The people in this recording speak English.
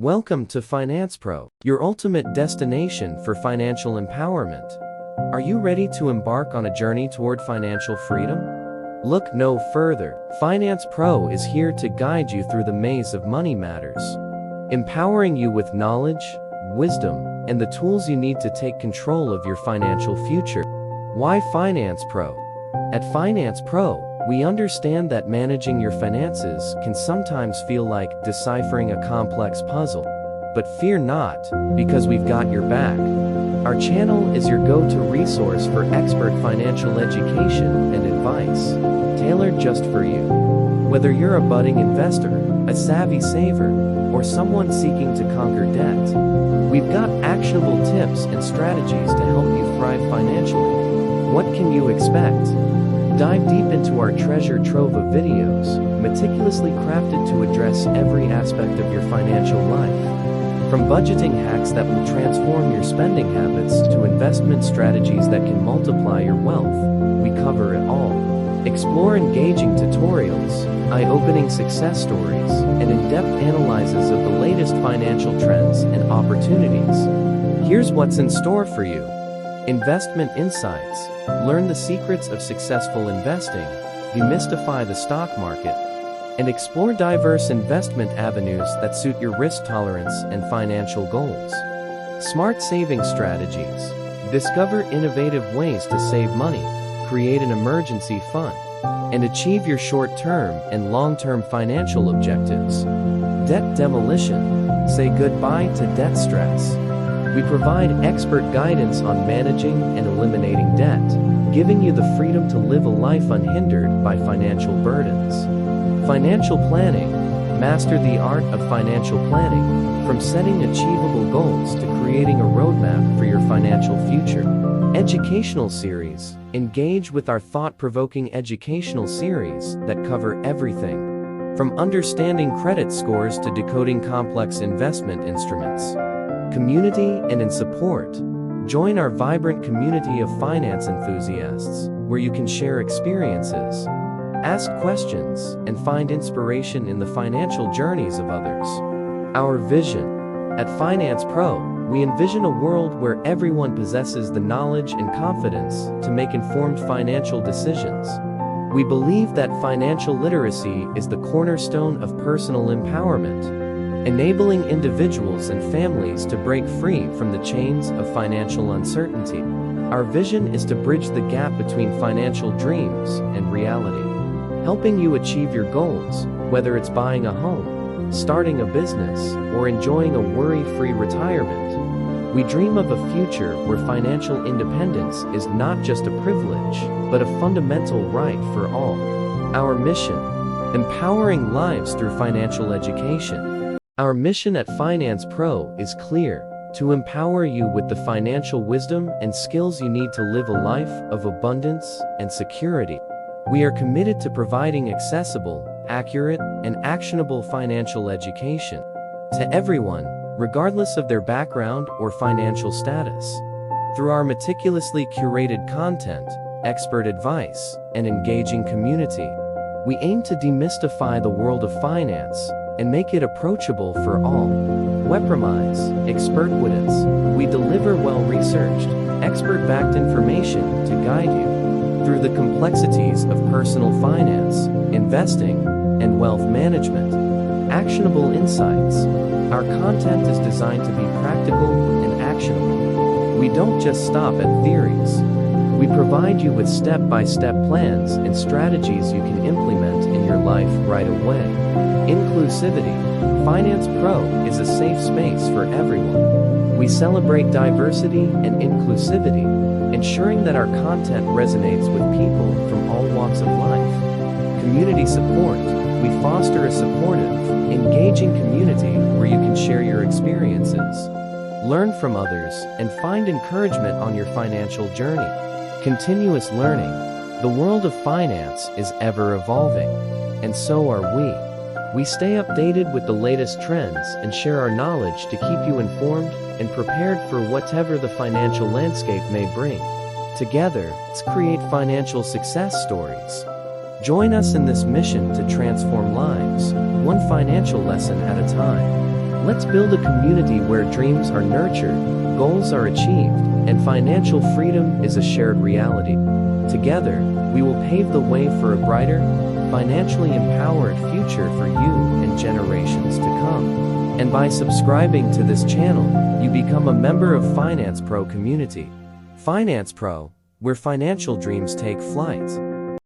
Welcome to Finance Pro, your ultimate destination for financial empowerment. Are you ready to embark on a journey toward financial freedom? Look no further. Finance Pro is here to guide you through the maze of money matters, empowering you with knowledge, wisdom, and the tools you need to take control of your financial future. Why Finance Pro? At Finance Pro, we understand that managing your finances can sometimes feel like deciphering a complex puzzle. But fear not, because we've got your back. Our channel is your go-to resource for expert financial education and advice, tailored just for you. Whether you're a budding investor, a savvy saver, or someone seeking to conquer debt, we've got actionable tips and strategies to help you thrive financially. What can you expect? Dive deep into our treasure trove of videos, meticulously crafted to address every aspect of your financial life. From budgeting hacks that will transform your spending habits to investment strategies that can multiply your wealth, we cover it all. Explore engaging tutorials, eye-opening success stories, and in-depth analyses of the latest financial trends and opportunities. Here's what's in store for you. Investment insights. Learn the secrets of successful investing, demystify the stock market, and explore diverse investment avenues that suit your risk tolerance and financial goals. Smart saving strategies. Discover innovative ways to save money, create an emergency fund, and achieve your short-term and long-term financial objectives. Debt demolition. Say goodbye to debt stress. We provide expert guidance on managing and eliminating debt, giving you the freedom to live a life unhindered by financial burdens. Financial planning. Master the art of financial planning, from setting achievable goals to creating a roadmap for your financial future. Educational series. Engage with our thought-provoking educational series that cover everything, from understanding credit scores to decoding complex investment instruments. Community and in support. Join our vibrant community of finance enthusiasts, where you can share experiences, ask questions, and find inspiration in the financial journeys of others. Our vision. At Finance Pro, we envision a world where everyone possesses the knowledge and confidence to make informed financial decisions. We believe that financial literacy is the cornerstone of personal empowerment, enabling individuals and families to break free from the chains of financial uncertainty. Our vision is to bridge the gap between financial dreams and reality, helping you achieve your goals, whether it's buying a home, starting a business, or enjoying a worry-free retirement. We dream of a future where financial independence is not just a privilege, but a fundamental right for all. Our mission: empowering lives through financial education. Our mission at Finance Pro is clear: to empower you with the financial wisdom and skills you need to live a life of abundance and security. We are committed to providing accessible, accurate, and actionable financial education to everyone, regardless of their background or financial status. Through our meticulously curated content, expert advice, and engaging community, we aim to demystify the world of finance and make it approachable for all. Weaponized, expertwitance. We deliver well-researched, expert-backed information to guide you through the complexities of personal finance, investing, and wealth management. Actionable insights. Our content is designed to be practical and actionable. We don't just stop at theories. We provide you with step-by-step plans and strategies you can implement in your life right away. Inclusivity. Finance Pro is a safe space for everyone. We celebrate diversity and inclusivity, ensuring that our content resonates with people from all walks of life. Community support. We foster a supportive, engaging community where you can share your experiences, learn from others, and find encouragement on your financial journey. Continuous learning. The world of finance is ever evolving, and so are we. We stay updated with the latest trends and share our knowledge to keep you informed and prepared for whatever the financial landscape may bring. Together, let's create financial success stories. Join us in this mission to transform lives, one financial lesson at a time. Let's build a community where dreams are nurtured, goals are achieved, and financial freedom is a shared reality. Together, we will pave the way for a brighter, financially empowered future for you and generations to come. And by subscribing to this channel, you become a member of Finance Pro community. Finance Pro, where financial dreams take flight.